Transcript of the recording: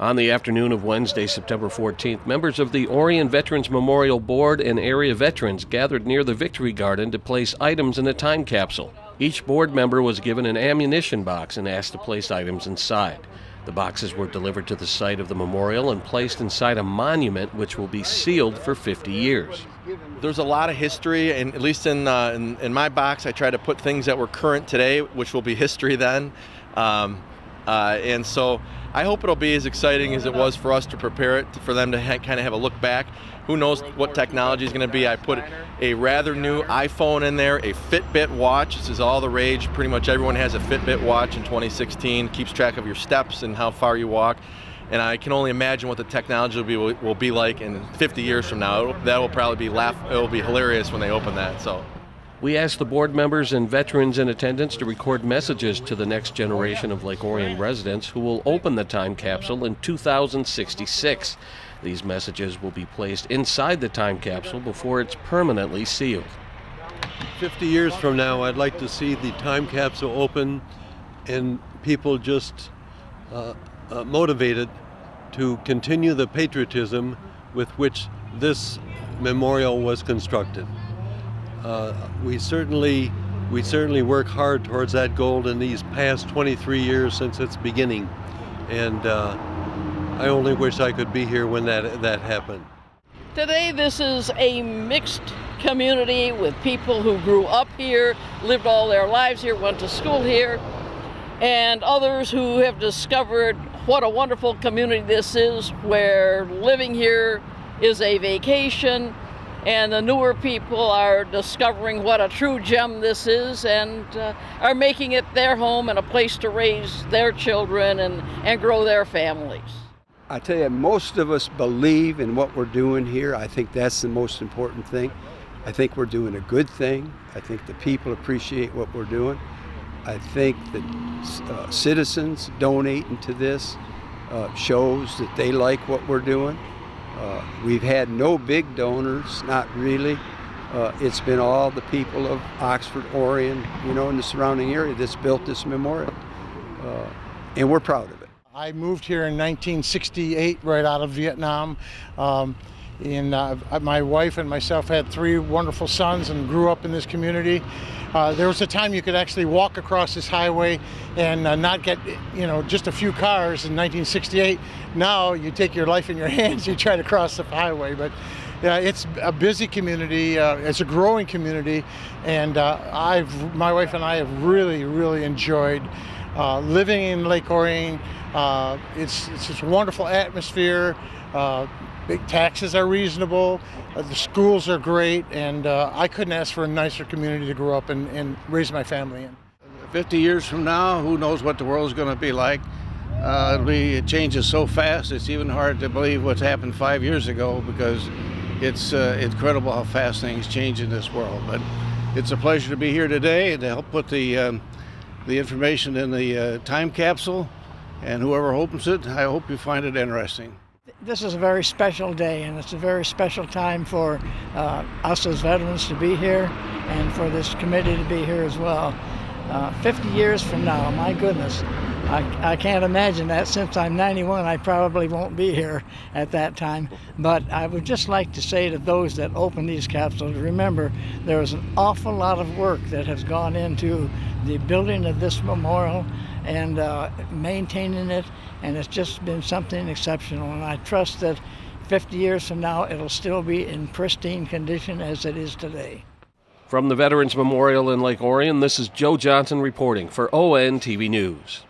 On the afternoon of Wednesday, September 14th, members of the Orion Veterans Memorial Board and area veterans gathered near the Victory Garden to place items in a time capsule. Each board member was given an ammunition box and asked to place items inside. The boxes were delivered to the site of the memorial and placed inside a monument which will be sealed for 50 years. There's a lot of history, and at least in my box, I try to put things that were current today, which will be history then. And so I hope it'll be as exciting as it was for us to prepare it, for them to kind of have a look back. Who knows what technology is going to be. I put a rather new iPhone in there, a Fitbit watch. This is all the rage. Pretty much everyone has a Fitbit watch in 2016. Keeps track of your steps and how far you walk. And I can only imagine what the technology will be like in 50 years from now. That will probably be it'll be hilarious when they open that. So. We asked the board members and veterans in attendance to record messages to the next generation of Lake Orion residents who will open the time capsule in 2066. These messages will be placed inside the time capsule before it's permanently sealed. 50 years from now, I'd like to see the time capsule open and people just motivated to continue the patriotism with which this memorial was constructed. We certainly work hard towards that goal in these past 23 years since its beginning, and I only wish I could be here when that happened. Today this is a mixed community with people who grew up here, lived all their lives here, went to school here, and others who have discovered what a wonderful community this is, where living here is a vacation. And the newer people are discovering what a true gem this is and are making it their home and a place to raise their children and grow their families. I tell you, most of us believe in what we're doing here. I think that's the most important thing. I think we're doing a good thing. I think the people appreciate what we're doing. I think that citizens donating to this shows that they like what we're doing. We've had no big donors, not really. It's been all the people of Oxford, Orion, and the surrounding area that's built this memorial. And we're proud of it. I moved here in 1968, right out of Vietnam. My wife and myself had 3 wonderful sons and grew up in this community. There was a time you could actually walk across this highway and not get, just a few cars in 1968. Now you take your life in your hands, you try to cross the highway. But it's a busy community, it's a growing community, and my wife and I have really, really enjoyed living in Lake Orion. It's just a wonderful atmosphere. Big taxes are reasonable, the schools are great, and I couldn't ask for a nicer community to grow up and raise my family in. 50 years from now, who knows what the world's going to be like. It changes so fast, it's even hard to believe what's happened 5 years ago, because it's incredible how fast things change in this world. But it's a pleasure to be here today and to help put the information in the time capsule, and whoever opens it, I hope you find it interesting. This is a very special day, and it's a very special time for us as veterans to be here and for this committee to be here as well. 50 years from now, my goodness, I can't imagine that. Since I'm 91, I probably won't be here at that time. But I would just like to say to those that open these capsules, remember there is an awful lot of work that has gone into the building of this memorial and maintaining it, and it's just been something exceptional. And I trust that 50 years from now, it'll still be in pristine condition as it is today. From the Veterans Memorial in Lake Orion, this is Joe Johnson reporting for ONTV News.